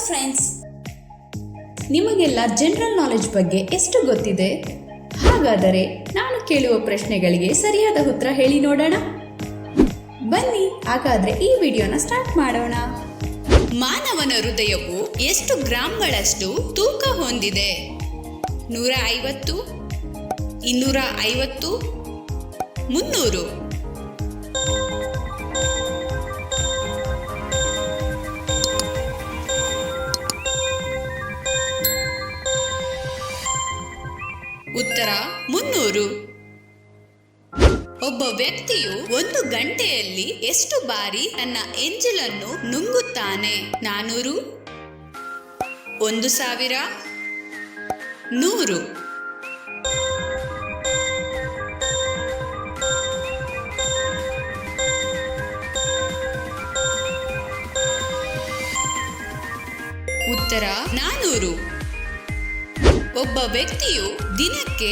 Friends, ನಿಮಗೆಲ್ಲ general knowledge ಬಗ್ಗೆ ಎಷ್ಟು ಗೊತ್ತಿದೆ? ಹಾಗಾದರೆ ನಾನು ಕೇಳುವ ಪ್ರಶ್ನೆಗಳಿಗೆ ಸರಿಯಾದ ಉತ್ತರ ಹೇಳಿ ನೋಡೋಣ. ಬನ್ನಿ ಹಾಗಾದ್ರೆ ಈ ವಿಡಿಯೋನ ಸ್ಟಾರ್ಟ್ ಮಾಡೋಣ. ಮಾನವನ ಹೃದಯವು ಎಷ್ಟು ಗ್ರಾಂಗಳಷ್ಟು ತೂಕ ಹೊಂದಿದೆ? 150, 250, 300? ಉತ್ತರ 300. ಒಬ್ಬ ವ್ಯಕ್ತಿಯು 1 ಗಂಟೆಯಲ್ಲಿ ಎಷ್ಟು ಬಾರಿ ತನ್ನ ಎಂಜಿಲನ್ನು ನುಂಗುತ್ತಾನೆ? 400, 1000, 100? ಉತ್ತರ 400. ಒಬ್ಬ ವ್ಯಕ್ತಿಯು ದಿನಕ್ಕೆ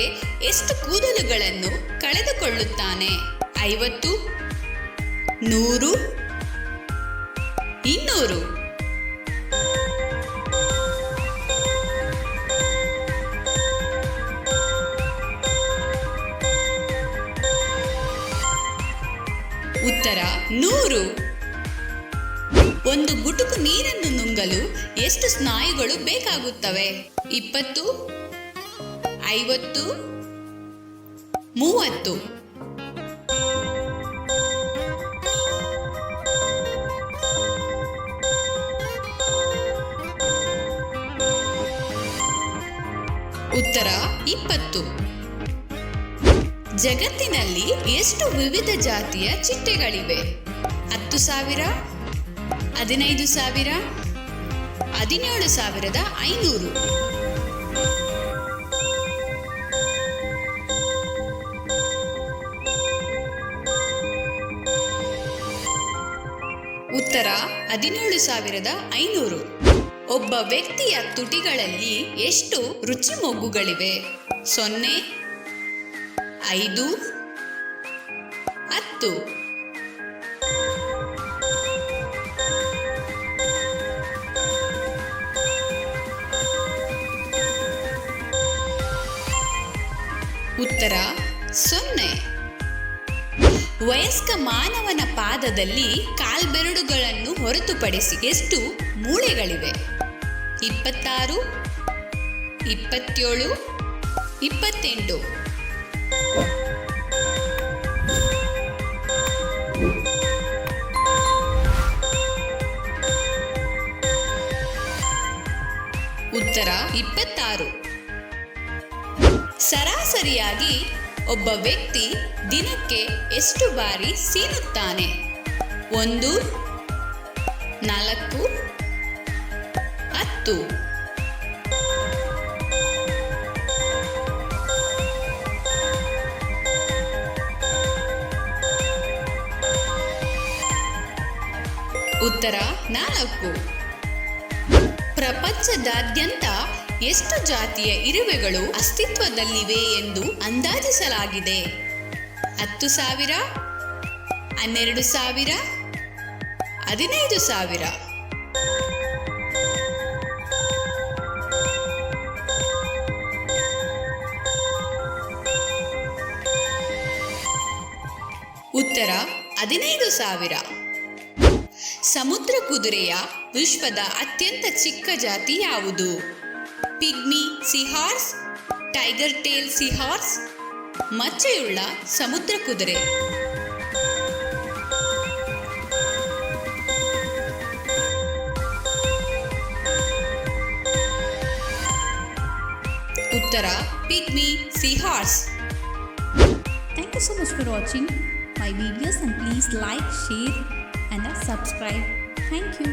ಎಷ್ಟು ಕೂದಲುಗಳನ್ನು ಕಳೆದುಕೊಳ್ಳುತ್ತಾನೆ? 50, 100, 200? ಉತ್ತರ 100. ಒಂದು ಗುಟುಕು ನೀರನ್ನು ನುಂಗಲು ಎಷ್ಟು ಸ್ನಾಯುಗಳು ಬೇಕಾಗುತ್ತವೆ? 20, 50, 30? ಉತ್ತರ 20. ಜಗತ್ತಿನಲ್ಲಿ ಎಷ್ಟು ವಿವಿಧ ಜಾತಿಯ ಚಿಟ್ಟೆಗಳಿವೆ? 10,000, 15,000, 17,500? ಉತ್ತರ 17,500. ಒಬ್ಬ ವ್ಯಕ್ತಿಯ ತುಟಿಗಳಲ್ಲಿ ಎಷ್ಟು ರುಚಿ ಮೊಗ್ಗುಗಳಿವೆ? 0, 5, 10? ಉತ್ತರ 0. ವಯಸ್ಕ ಮಾನವನ ಪಾದದಲ್ಲಿ ಕಾಲ್ಬೆರಳುಗಳನ್ನು ಹೊರತುಪಡಿಸಿ ಎಷ್ಟು ಮೂಳೆಗಳಿವೆ? 26, 27, 28? ಉತ್ತರ 26. ಸರಾಸರಿಯಾಗಿ ಒಬ್ಬ ವ್ಯಕ್ತಿ ದಿನಕ್ಕೆ ಎಷ್ಟು ಬಾರಿ ಸೀನುತ್ತಾನೆ? 1, 4, 10? ಉತ್ತರ 4. ಪ್ರಪಂಚದಾದ್ಯಂತ ಎಷ್ಟು ಜಾತಿಯ ಇರುವೆಗಳು ಅಸ್ತಿತ್ವದಲ್ಲಿವೆ ಎಂದು ಅಂದಾಜಿಸಲಾಗಿದೆ? 10,000, 12,000, 15,000? ಉತ್ತರ 15,000. ಸಮುದ್ರ ಕುದುರೆಯ ವಿಶ್ವದ ಅತ್ಯಂತ ಚಿಕ್ಕ ಜಾತಿ ಯಾವುದು? ಪಿಗ್ಮಿ ಸೀಹಾರ್ಸ್, ಟೈಗರ್ ಟೇಲ್ ಸೀಹಾರ್ಸ್, ಮಚ್ಚೆಯುಳ್ಳ ಸಮುದ್ರ ಕುದುರೆ? ಉತ್ತರ pigmy ಸೀಹಾರ್ಸ್. Thank you so much for watching my videos, and please like, share and subscribe. Thank you.